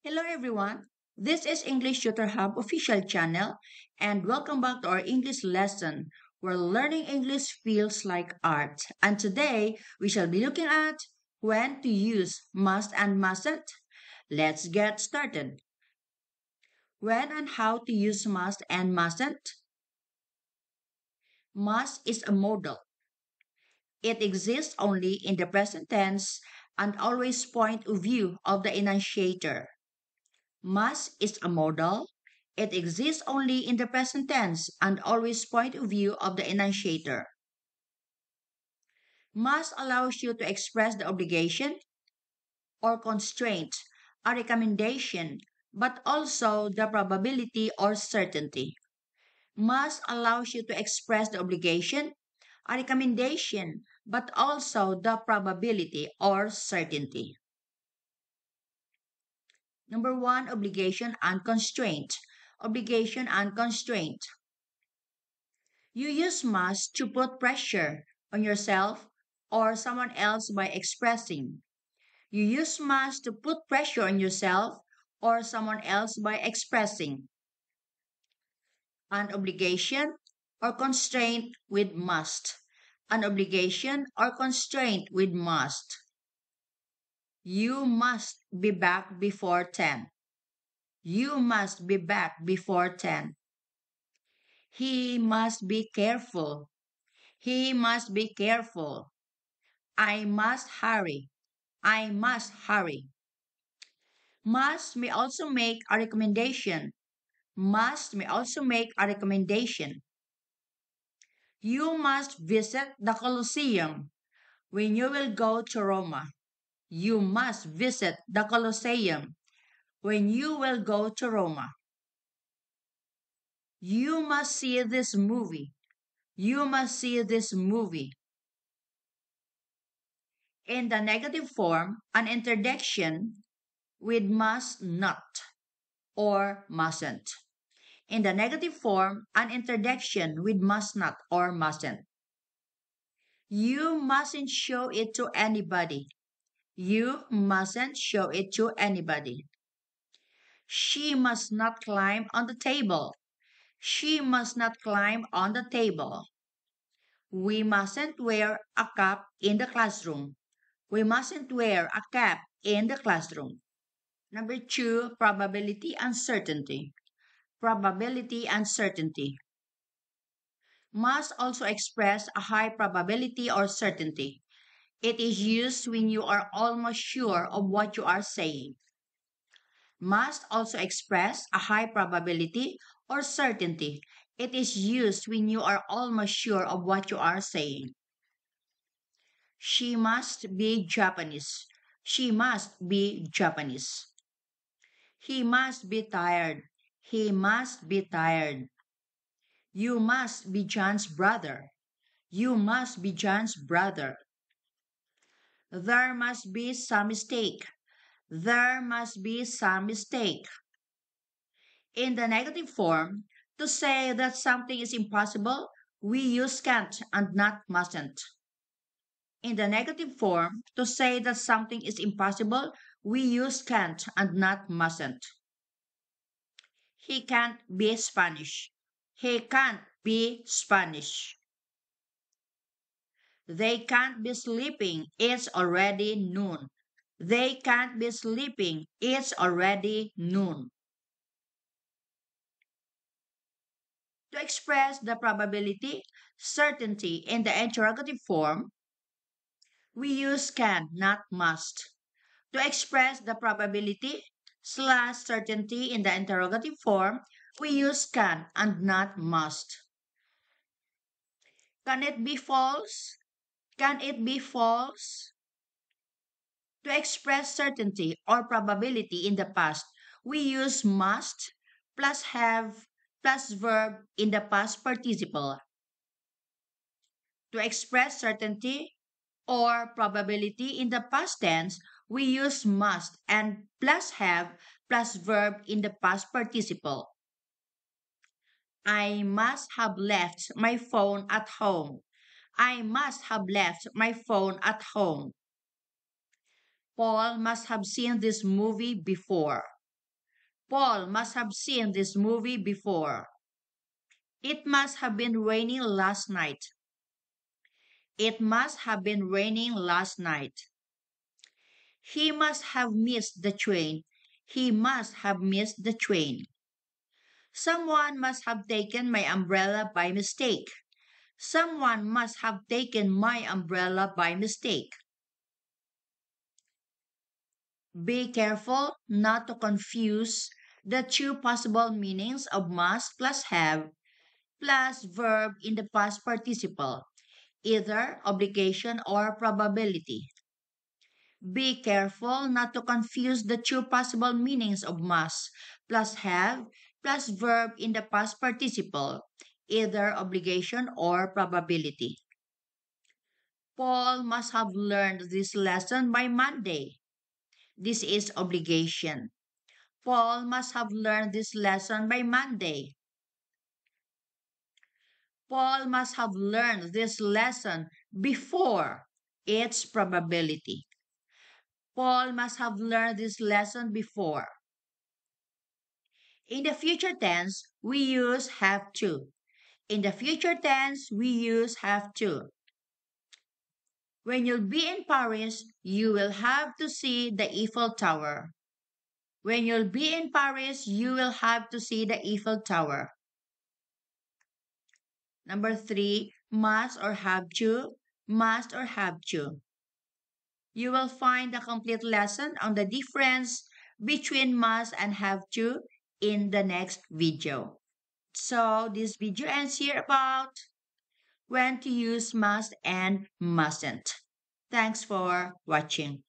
Hello everyone. This is English Tutor Hub official channel and welcome back to our English lesson where learning English feels like art. And today we shall be looking at when to use must and mustn't. Let's get started. When and how to use must and mustn't. Must is a modal. It exists only in the present tense and always point of view of the enunciator. Must is a modal. It exists only in the present tense and always point of view of the enunciator. Must allows you to express the obligation or constraint, a recommendation, but also the probability or certainty. Must allows you to express the obligation, a recommendation, but also the probability or certainty. Number one, obligation and constraint. Obligation and constraint. You use must to put pressure on yourself or someone else by expressing. You use must to put pressure on yourself or someone else by expressing. An obligation or constraint with must. An obligation or constraint with must. You must be back before 10. You must be back before 10. He must be careful. He must be careful. I must hurry. I must hurry. Must may also make a recommendation. Must may also make a recommendation. You must visit the Colosseum when you will go to Roma. You must visit the Colosseum when you will go to Roma. You must see this movie. You must see this movie. In the negative form, an interjection with must not or mustn't. In the negative form, an interjection with must not or mustn't. You mustn't show it to anybody. You mustn't show it to anybody. She must not climb on the table. She must not climb on the table. We mustn't wear a cap in the classroom. We mustn't wear a cap in the classroom. Number two, probability and certainty. Probability and certainty. Must also express a high probability or certainty. It is used when you are almost sure of what you are saying. Must also express a high probability or certainty. It is used when you are almost sure of what you are saying. She must be Japanese. She must be Japanese. He must be tired. He must be tired. You must be John's brother. You must be John's brother. There must be some mistake. There must be some mistake. In the negative form, to say that something is impossible, we use can't and not mustn't. In the negative form, to say that something is impossible, we use can't and not mustn't. He can't be Spanish. He can't be Spanish. They can't be sleeping. It's already noon. They can't be sleeping. It's already noon. To express the probability, certainty in the interrogative form, we use can, not must. To express the probability slash certainty in the interrogative form, we use can and not must. Can it be false? Can it be false? To express certainty or probability in the past, we use must plus have plus verb in the past participle. To express certainty or probability in the past tense, we use must and plus have plus verb in the past participle. I must have left my phone at home. I must have left my phone at home. Paul must have seen this movie before. Paul must have seen this movie before. It must have been raining last night. It must have been raining last night. He must have missed the train. He must have missed the train. Someone must have taken my umbrella by mistake. Someone must have taken my umbrella by mistake. Be careful not to confuse the two possible meanings of must plus have plus verb in the past participle, either obligation or probability. Be careful not to confuse the two possible meanings of must plus have plus verb in the past participle, either obligation or probability. Paul must have learned this lesson by Monday. This is obligation. Paul must have learned this lesson by Monday. Paul must have learned this lesson before. It's probability. Paul must have learned this lesson before. In the future tense, we use have to. In the future tense, we use have to. When you'll be in Paris, you will have to see the Eiffel Tower. When you'll be in Paris, you will have to see the Eiffel Tower. Number 3, must or have to. Must or have to. You will find the complete lesson on the difference between must and have to in the next video. So this video ends here about when to use must and mustn't. Thanks for watching.